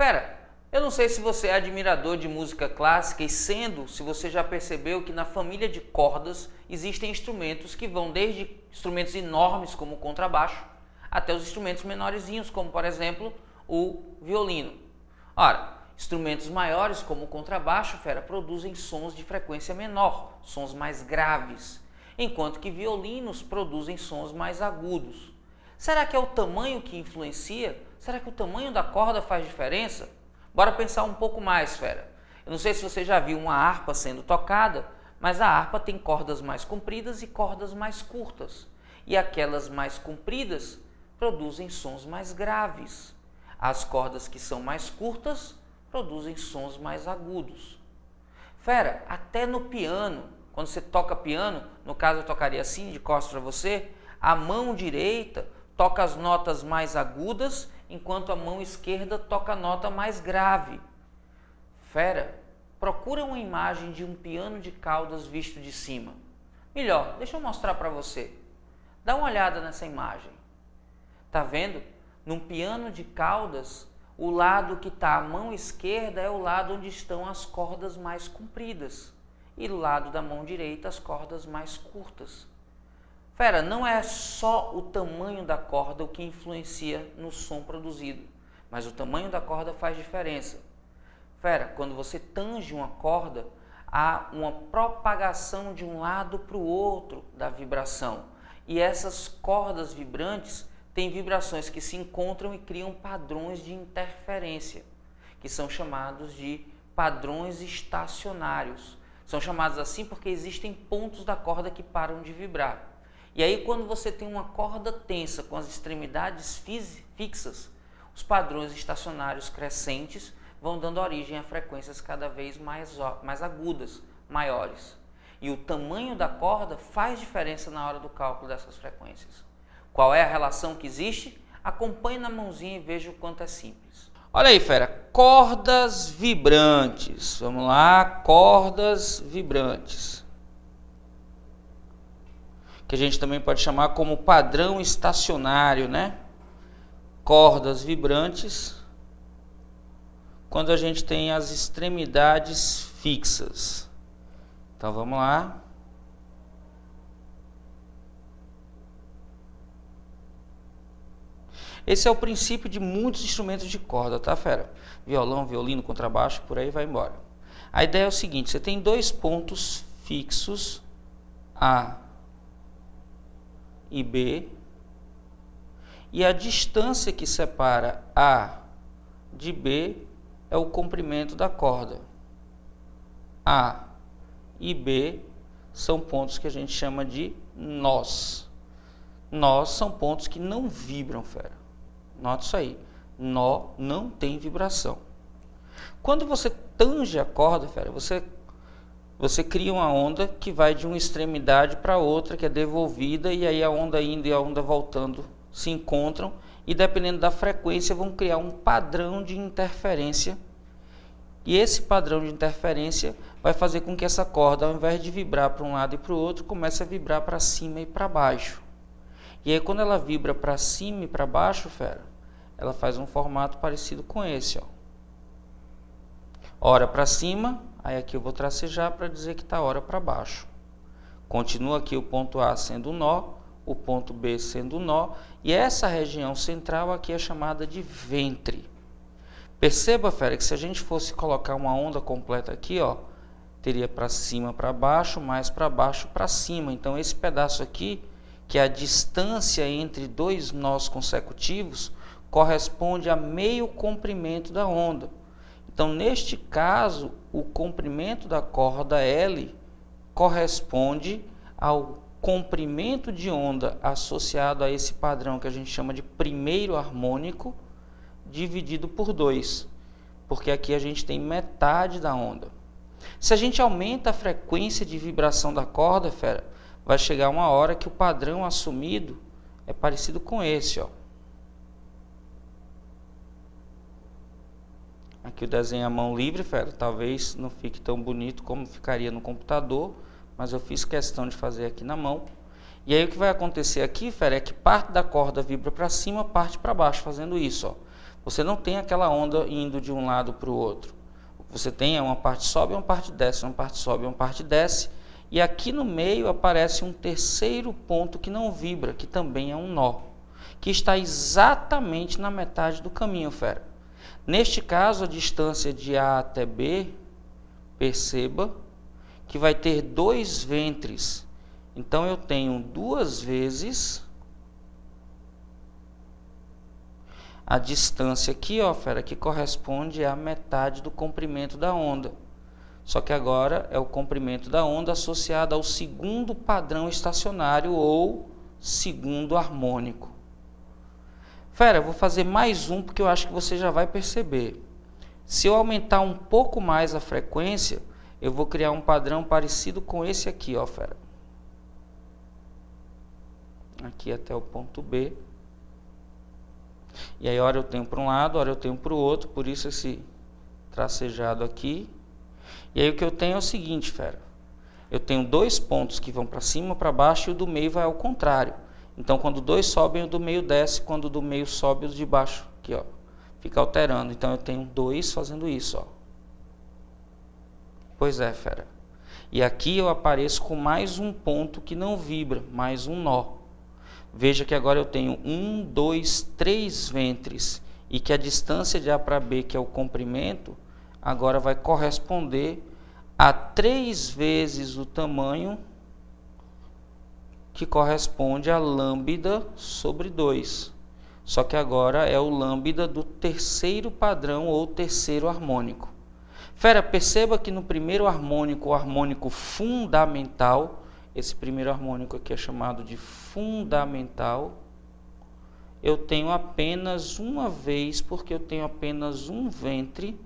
Fera, eu não sei se você é admirador de música clássica e se você já percebeu que na família de cordas existem instrumentos que vão desde instrumentos enormes como o contrabaixo até os instrumentos menorzinhos como, por exemplo, o violino. Ora, instrumentos maiores como o contrabaixo, fera, produzem sons de frequência menor, sons mais graves, enquanto que violinos produzem sons mais agudos. Será que é o tamanho que influencia? Será que o tamanho da corda faz diferença? Bora pensar um pouco mais, fera. Eu não sei se você já viu uma harpa sendo tocada, mas a harpa tem cordas mais compridas e cordas mais curtas. E aquelas mais compridas produzem sons mais graves. As cordas que são mais curtas produzem sons mais agudos. Fera, até no piano, quando você toca piano, no caso eu tocaria assim, de costas para você, a mão direita toca as notas mais agudas, enquanto a mão esquerda toca a nota mais grave. Fera, procura uma imagem de um piano de caudas visto de cima. Melhor, deixa eu mostrar para você. Dá uma olhada nessa imagem. Tá vendo? Num piano de caudas, o lado que está à mão esquerda é o lado onde estão as cordas mais compridas. E do lado da mão direita, as cordas mais curtas. Fera, não é só o tamanho da corda o que influencia no som produzido, mas o tamanho da corda faz diferença. Fera, quando você tange uma corda, há uma propagação de um lado para o outro da vibração. E essas cordas vibrantes têm vibrações que se encontram e criam padrões de interferência, que são chamados de padrões estacionários. São chamados assim porque existem pontos da corda que param de vibrar. E aí, quando você tem uma corda tensa com as extremidades fixas, os padrões estacionários crescentes vão dando origem a frequências cada vez mais agudas, maiores. E o tamanho da corda faz diferença na hora do cálculo dessas frequências. Qual é a relação que existe? Acompanhe na mãozinha e veja o quanto é simples. Olha aí, fera, cordas vibrantes. Vamos lá, cordas vibrantes. Que a gente também pode chamar como padrão estacionário, né? Cordas vibrantes, quando a gente tem as extremidades fixas. Então vamos lá. Esse é o princípio de muitos instrumentos de corda, tá, fera? Violão, violino, contrabaixo, por aí vai embora. A ideia é o seguinte, você tem dois pontos fixos, A e B, e a distância que separa A de B é o comprimento da corda. A e B são pontos que a gente chama de nós. Nós são pontos que não vibram, fera. Nota isso aí. Nó não tem vibração. Quando você tange a corda, fera, você cria uma onda que vai de uma extremidade para outra, que é devolvida, e aí a onda indo e a onda voltando se encontram, e dependendo da frequência vão criar um padrão de interferência. E esse padrão de interferência vai fazer com que essa corda, ao invés de vibrar para um lado e para o outro, comece a vibrar para cima e para baixo. E aí quando ela vibra para cima e para baixo, fera, ela faz um formato parecido com esse, ó. Hora para cima, aí aqui eu vou tracejar para dizer que está hora para baixo. Continua aqui o ponto A sendo nó, o ponto B sendo nó, e essa região central aqui é chamada de ventre. Perceba, fera, que se a gente fosse colocar uma onda completa aqui, ó, teria para cima para baixo, mais para baixo para cima. Então esse pedaço aqui, que é a distância entre dois nós consecutivos, corresponde a meio comprimento da onda. Então, neste caso, o comprimento da corda L corresponde ao comprimento de onda associado a esse padrão que a gente chama de primeiro harmônico, dividido por 2, porque aqui a gente tem metade da onda. Se a gente aumenta a frequência de vibração da corda, fera, vai chegar uma hora que o padrão assumido é parecido com esse, ó. Aqui eu desenho a mão livre, fera, talvez não fique tão bonito como ficaria no computador, mas eu fiz questão de fazer aqui na mão. E aí o que vai acontecer aqui, fera, é que parte da corda vibra para cima, parte para baixo, fazendo isso, ó. Você não tem aquela onda indo de um lado para o outro. Você tem uma parte sobe, uma parte desce, uma parte sobe, uma parte desce. E aqui no meio aparece um terceiro ponto que não vibra, que também é um nó, que está exatamente na metade do caminho, fera. Neste caso, a distância de A até B, perceba que vai ter 2 ventres. Então, eu tenho 2 vezes a distância aqui, ó, fera, que corresponde à metade do comprimento da onda. Só que agora é o comprimento da onda associado ao segundo padrão estacionário ou segundo harmônico. Fera, eu vou fazer mais um porque eu acho que você já vai perceber. Se eu aumentar um pouco mais a frequência, eu vou criar um padrão parecido com esse aqui, ó, fera. Aqui até o ponto B. E aí, hora eu tenho para um lado, hora eu tenho para o outro, por isso esse tracejado aqui. E aí o que eu tenho é o seguinte, fera. Eu tenho 2 pontos que vão para cima, para baixo, e o do meio vai ao contrário. Então, quando 2 sobem, o do meio desce, quando o do meio sobe, o de baixo, aqui, ó, fica alterando. Então, eu tenho 2 fazendo isso, ó. Pois é, fera. E aqui eu apareço com mais um ponto que não vibra, mais um nó. Veja que agora eu tenho 1, 2, 3 ventres, e que a distância de A para B, que é o comprimento, agora vai corresponder a 3 vezes o tamanho que corresponde a lambda sobre 2. Só que agora é o lambda do terceiro padrão ou terceiro harmônico. Fera, perceba que no primeiro harmônico, o harmônico fundamental, esse primeiro harmônico aqui é chamado de fundamental, eu tenho apenas uma vez, porque eu tenho apenas um ventre.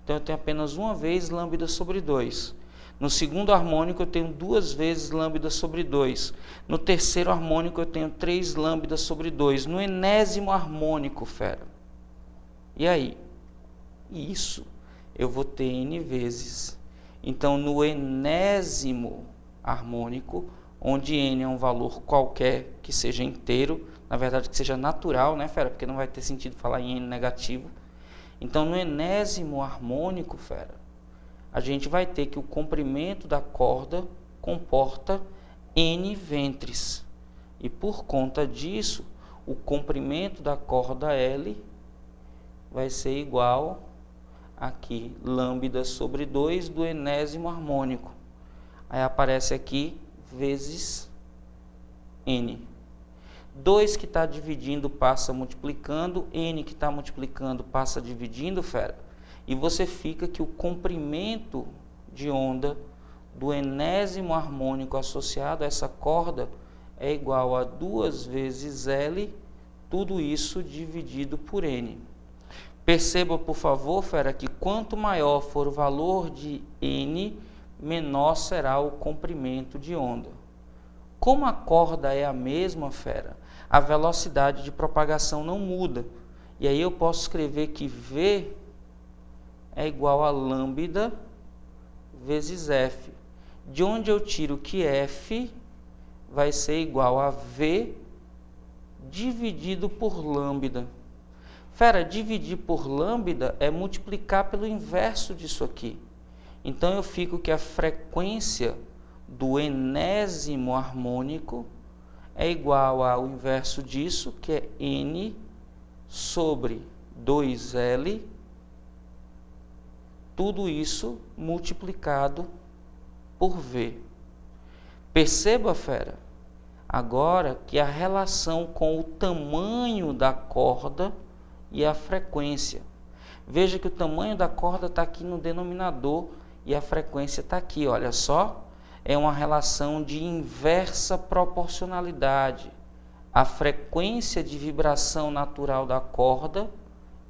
Então, eu tenho apenas uma vez lambda sobre 2. No segundo harmônico, eu tenho 2 vezes lambda sobre 2. No terceiro harmônico, eu tenho 3 lambda sobre 2. No enésimo harmônico, fera. E aí? Isso eu vou ter N vezes. Então, no enésimo harmônico, onde N é um valor qualquer que seja inteiro, na verdade que seja natural, né, fera? Porque não vai ter sentido falar em N negativo. Então, no enésimo harmônico, fera, a gente vai ter que o comprimento da corda comporta N ventres. E por conta disso, o comprimento da corda L vai ser igual aqui, lambda sobre 2 do enésimo harmônico. Aí aparece aqui, vezes N. 2 que está dividindo passa multiplicando, N que está multiplicando passa dividindo, fera. E você fica que o comprimento de onda do enésimo harmônico associado a essa corda é igual a 2 vezes L, tudo isso dividido por N. Perceba, por favor, fera, que quanto maior for o valor de N, menor será o comprimento de onda. Como a corda é a mesma, fera, a velocidade de propagação não muda. E aí eu posso escrever que V é igual a lambda vezes F. De onde eu tiro que F vai ser igual a V dividido por lambda. Fera, dividir por lambda é multiplicar pelo inverso disso aqui. Então, eu fico que a frequência do enésimo harmônico é igual ao inverso disso, que é N sobre 2L, tudo isso multiplicado por V. Perceba, fera, agora que a relação com o tamanho da corda e a frequência. Veja que o tamanho da corda está aqui no denominador e a frequência está aqui, olha só. É uma relação de inversa proporcionalidade. A frequência de vibração natural da corda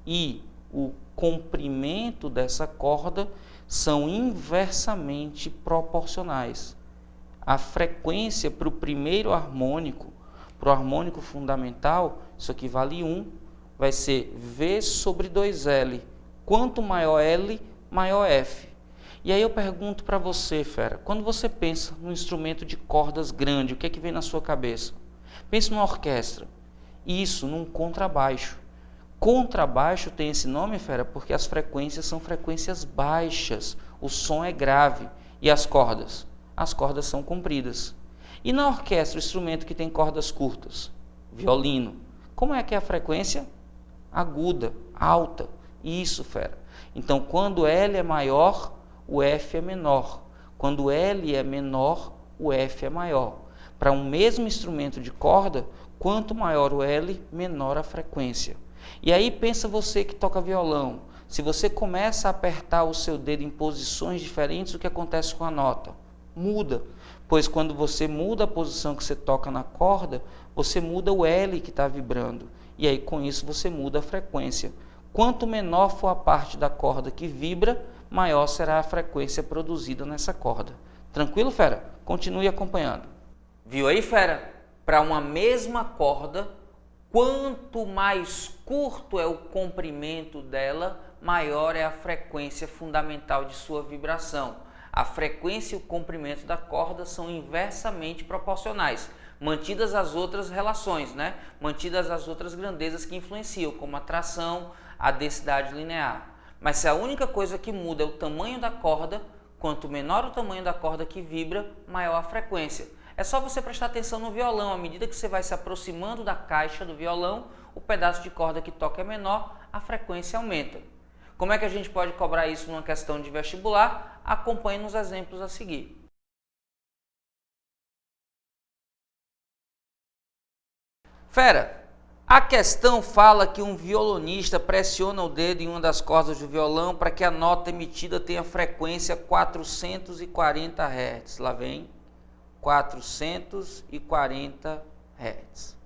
e o comprimento dessa corda são inversamente proporcionais. A frequência para o primeiro harmônico, para o harmônico fundamental, isso aqui vale 1, vai ser V sobre 2L. Quanto maior L, maior F. E aí eu pergunto para você, fera, quando você pensa num instrumento de cordas grande, o que é que vem na sua cabeça? Pense numa orquestra. Isso, num contrabaixo. Contrabaixo tem esse nome, fera, porque as frequências são frequências baixas, o som é grave. E as cordas? As cordas são compridas. E na orquestra, o instrumento que tem cordas curtas? Violino. Como é que é a frequência? Aguda, alta. Isso, fera. Então, quando L é maior, o F é menor. Quando L é menor, o F é maior. Para um mesmo instrumento de corda, quanto maior o L, menor a frequência. E aí pensa você que toca violão. Se você começa a apertar o seu dedo em posições diferentes, o que acontece com a nota? Muda. Pois quando você muda a posição que você toca na corda, você muda o L que está vibrando. E aí com isso você muda a frequência. Quanto menor for a parte da corda que vibra, maior será a frequência produzida nessa corda. Tranquilo, fera? Continue acompanhando. Viu aí, fera? Para uma mesma corda, quanto mais curto é o comprimento dela, maior é a frequência fundamental de sua vibração. A frequência e o comprimento da corda são inversamente proporcionais, mantidas as outras relações, né? Mantidas as outras grandezas que influenciam, como a tração, a densidade linear. Mas se a única coisa que muda é o tamanho da corda, quanto menor o tamanho da corda que vibra, maior a frequência. É só você prestar atenção no violão. À medida que você vai se aproximando da caixa do violão, o pedaço de corda que toca é menor, a frequência aumenta. Como é que a gente pode cobrar isso numa questão de vestibular? Acompanhe nos exemplos a seguir. Fera, a questão fala que um violonista pressiona o dedo em uma das cordas do violão para que a nota emitida tenha frequência 440 Hz. Lá vem 440 Hz.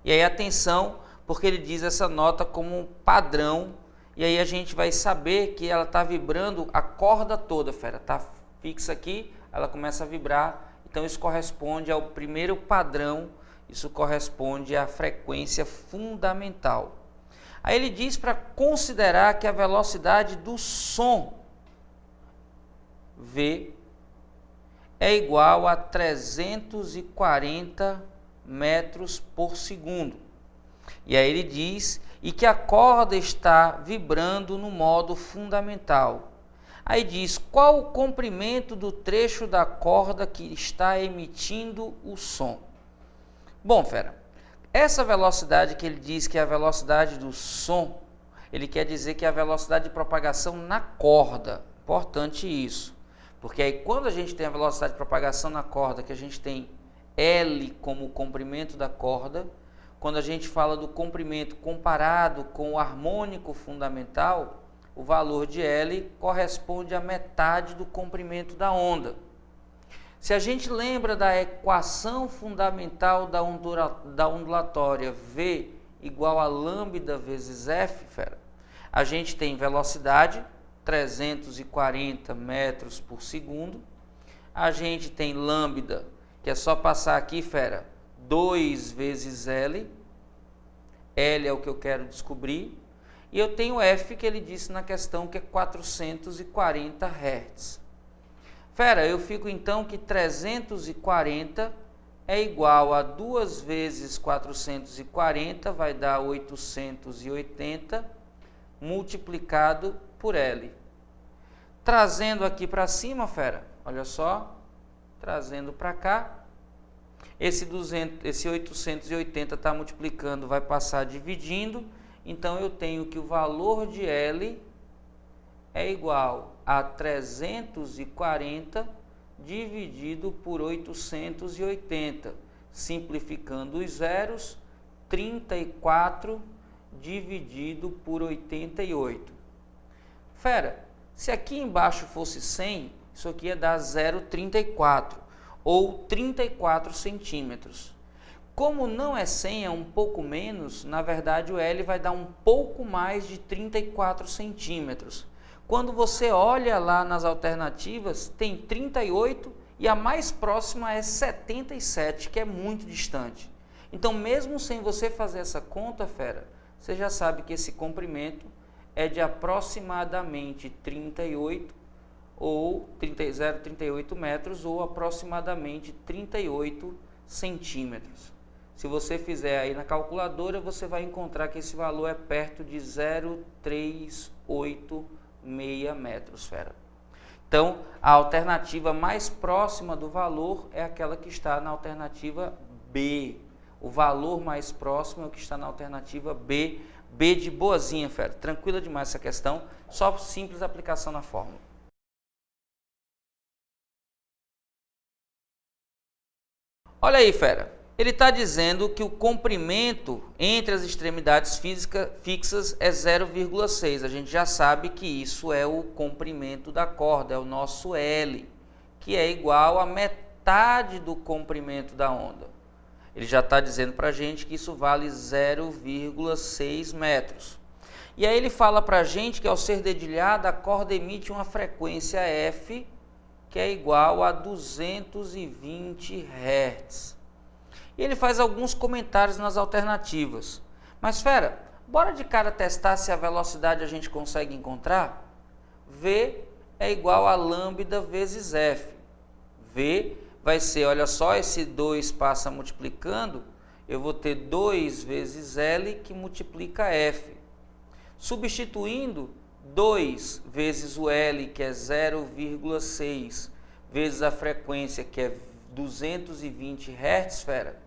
E aí atenção, porque ele diz essa nota como um padrão, e aí a gente vai saber que ela está vibrando a corda toda, fera. Está fixa aqui, ela começa a vibrar, então isso corresponde ao primeiro padrão, isso corresponde à frequência fundamental. Aí ele diz para considerar que a velocidade do som, V, é igual a 340 metros por segundo. E aí ele diz e que a corda está vibrando no modo fundamental. Aí diz qual o comprimento do trecho da corda que está emitindo o som. Bom, fera, essa velocidade que ele diz que é a velocidade do som, ele quer dizer que é a velocidade de propagação na corda. Importante isso. Porque aí quando a gente tem a velocidade de propagação na corda, que a gente tem L como o comprimento da corda, quando a gente fala do comprimento comparado com o harmônico fundamental, o valor de L corresponde à metade do comprimento da onda. Se a gente lembra da equação fundamental da ondulatória V igual a lambda vezes F, fera, a gente tem velocidade 340 metros por segundo, a gente tem lambda, que é só passar aqui, fera, 2 vezes L, L é o que eu quero descobrir, e eu tenho F, que ele disse na questão, que é 440 Hz. Fera, eu fico então que 340 é igual a 2 vezes 440, vai dar 880, multiplicado por L. Trazendo aqui para cima, fera, olha só, trazendo para cá, esse 880 está multiplicando, vai passar dividindo, então eu tenho que o valor de L é igual a 340 dividido por 880, simplificando os zeros, 34 dividido por 88. Fera, se aqui embaixo fosse 100, isso aqui ia dar 0,34 ou 34 centímetros. Como não é 100, é um pouco menos, na verdade o L vai dar um pouco mais de 34 centímetros. Quando você olha lá nas alternativas, tem 38 e a mais próxima é 77, que é muito distante. Então, mesmo sem você fazer essa conta, fera, você já sabe que esse comprimento é de aproximadamente 38 ou 0,38 metros ou aproximadamente 38 centímetros. Se você fizer aí na calculadora, você vai encontrar que esse valor é perto de 0,386 metros, fera. Então, a alternativa mais próxima do valor é aquela que está na alternativa B. O valor mais próximo é o que está na alternativa B. B de boazinha, fera. Tranquila demais essa questão, só simples aplicação na fórmula. Olha aí, fera. Ele está dizendo que o comprimento entre as extremidades fixas é 0,6. A gente já sabe que isso é o comprimento da corda, é o nosso L, que é igual a metade do comprimento da onda. Ele já está dizendo para a gente que isso vale 0,6 metros. E aí ele fala para a gente que ao ser dedilhada, a corda emite uma frequência F, que é igual a 220 Hz. E ele faz alguns comentários nas alternativas. Mas, fera, bora de cara testar se a velocidade a gente consegue encontrar? V é igual a lambda vezes F. V vai ser, olha só, esse 2 passa multiplicando, eu vou ter 2 vezes L que multiplica F. Substituindo 2 vezes o L, que é 0,6, vezes a frequência, que é 220 Hz, fera.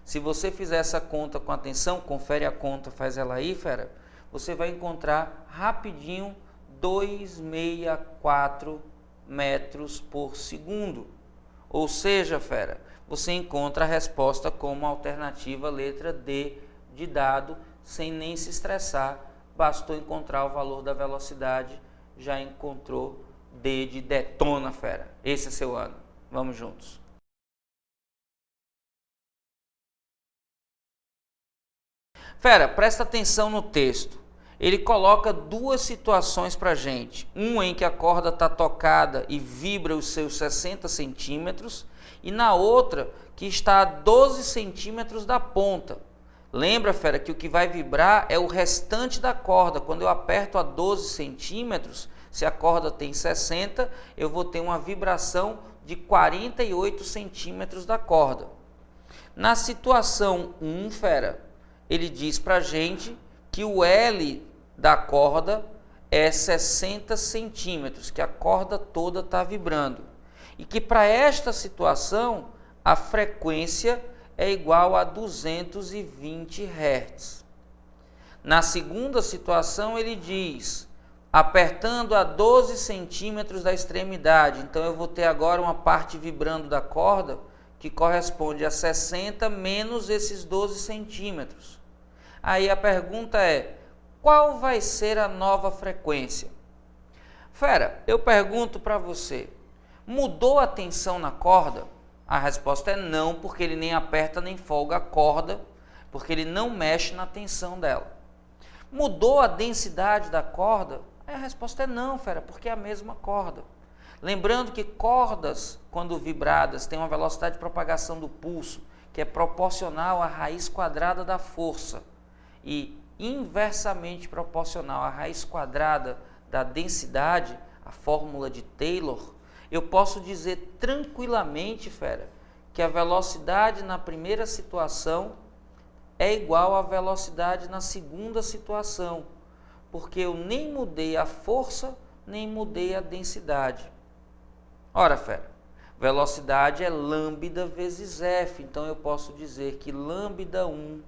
Se você fizer essa conta com atenção, confere a conta, faz ela aí, fera, você vai encontrar rapidinho 264 metros por segundo. Ou seja, fera, você encontra a resposta como alternativa letra D de dado, sem nem se estressar, bastou encontrar o valor da velocidade, já encontrou D de detona, fera. Esse é seu ano. Vamos juntos. Fera, presta atenção no texto. Ele coloca duas situações para a gente. Uma em que a corda está tocada e vibra os seus 60 centímetros. E na outra que está a 12 centímetros da ponta. Lembra, fera, que o que vai vibrar é o restante da corda. Quando eu aperto a 12 centímetros, se a corda tem 60, eu vou ter uma vibração de 48 centímetros da corda. Na situação 1, fera, ele diz para a gente que o L da corda é 60 centímetros, que a corda toda está vibrando. E que para esta situação, a frequência é igual a 220 Hz. Na segunda situação, ele diz, apertando a 12 centímetros da extremidade, então eu vou ter agora uma parte vibrando da corda, que corresponde a 60 menos esses 12 centímetros. Aí a pergunta é, qual vai ser a nova frequência? Fera, eu pergunto para você, mudou a tensão na corda? A resposta é não, porque ele nem aperta nem folga a corda, porque ele não mexe na tensão dela. Mudou a densidade da corda? A resposta é não, fera, porque é a mesma corda. Lembrando que cordas, quando vibradas, têm uma velocidade de propagação do pulso, que é proporcional à raiz quadrada da força e inversamente proporcional à raiz quadrada da densidade, a fórmula de Taylor, eu posso dizer tranquilamente, fera, que a velocidade na primeira situação é igual à velocidade na segunda situação, porque eu nem mudei a força, nem mudei a densidade. Ora, fera, velocidade é lambda vezes F, então eu posso dizer que lambda 1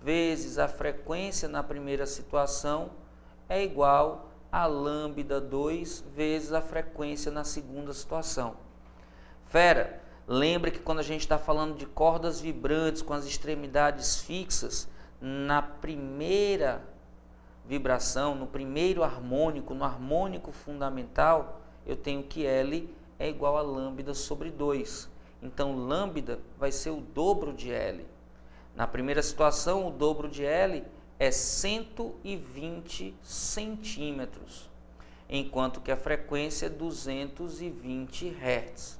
vezes a frequência na primeira situação é igual a lambda 2 vezes a frequência na segunda situação. Fera, lembre que quando a gente está falando de cordas vibrantes com as extremidades fixas, na primeira vibração, no primeiro harmônico, no harmônico fundamental, eu tenho que L é igual a lambda sobre 2. Então, lambda vai ser o dobro de L. Na primeira situação, o dobro de L é 120 centímetros, enquanto que a frequência é 220 Hz.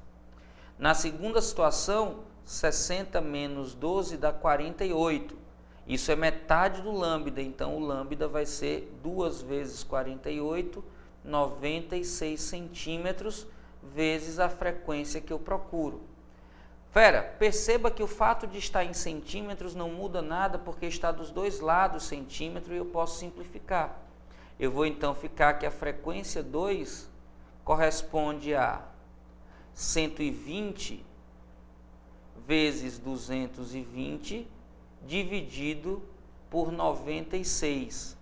Na segunda situação, 60 menos 12 dá 48. Isso é metade do lambda, então o lambda vai ser 2 vezes 48, 96 centímetros, vezes a frequência que eu procuro. Fera, perceba que o fato de estar em centímetros não muda nada porque está dos dois lados centímetro e eu posso simplificar. Eu vou então ficar que a frequência 2 corresponde a 120 vezes 220 dividido por 96.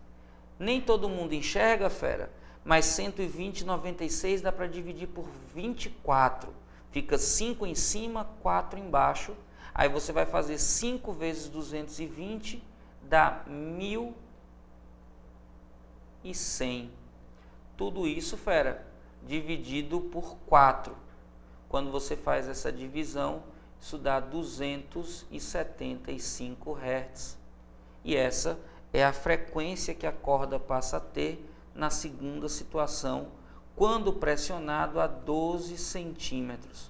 Nem todo mundo enxerga, fera, mas 120 e 96 dá para dividir por 24. Fica 5 em cima, 4 embaixo. Aí você vai fazer 5 vezes 220, dá 1.100. Tudo isso, fera, dividido por 4. Quando você faz essa divisão, isso dá 275 Hz. E essa é a frequência que a corda passa a ter na segunda situação, quando pressionado a 12 centímetros.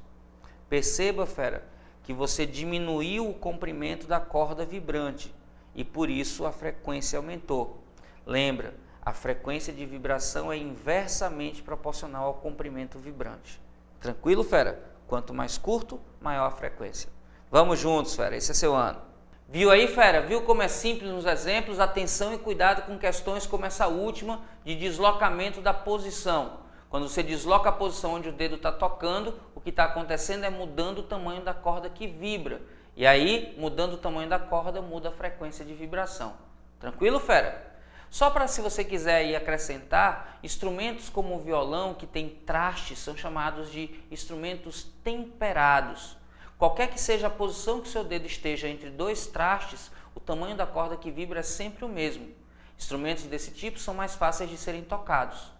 Perceba, fera, que você diminuiu o comprimento da corda vibrante e por isso a frequência aumentou. Lembra, a frequência de vibração é inversamente proporcional ao comprimento vibrante. Tranquilo, fera? Quanto mais curto, maior a frequência. Vamos juntos, fera, esse é seu ano. Viu aí, fera? Viu como é simples nos exemplos? Atenção e cuidado com questões como essa última de deslocamento da posição. Quando você desloca a posição onde o dedo está tocando, o que está acontecendo é mudando o tamanho da corda que vibra. E aí, mudando o tamanho da corda, muda a frequência de vibração. Tranquilo, fera? Só para se você quiser aí acrescentar, instrumentos como o violão, que tem trastes, são chamados de instrumentos temperados. Qualquer que seja a posição que o seu dedo esteja entre dois trastes, o tamanho da corda que vibra é sempre o mesmo. Instrumentos desse tipo são mais fáceis de serem tocados.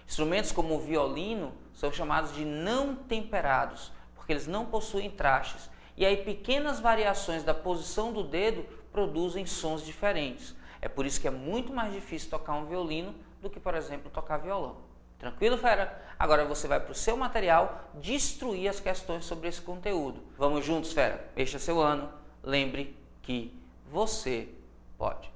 Instrumentos como o violino são chamados de não temperados, porque eles não possuem trastes. E aí pequenas variações da posição do dedo produzem sons diferentes. É por isso que é muito mais difícil tocar um violino do que, por exemplo, tocar violão. Tranquilo, fera? Agora você vai para o seu material destruir as questões sobre esse conteúdo. Vamos juntos, fera? Este é seu ano. Lembre que você pode.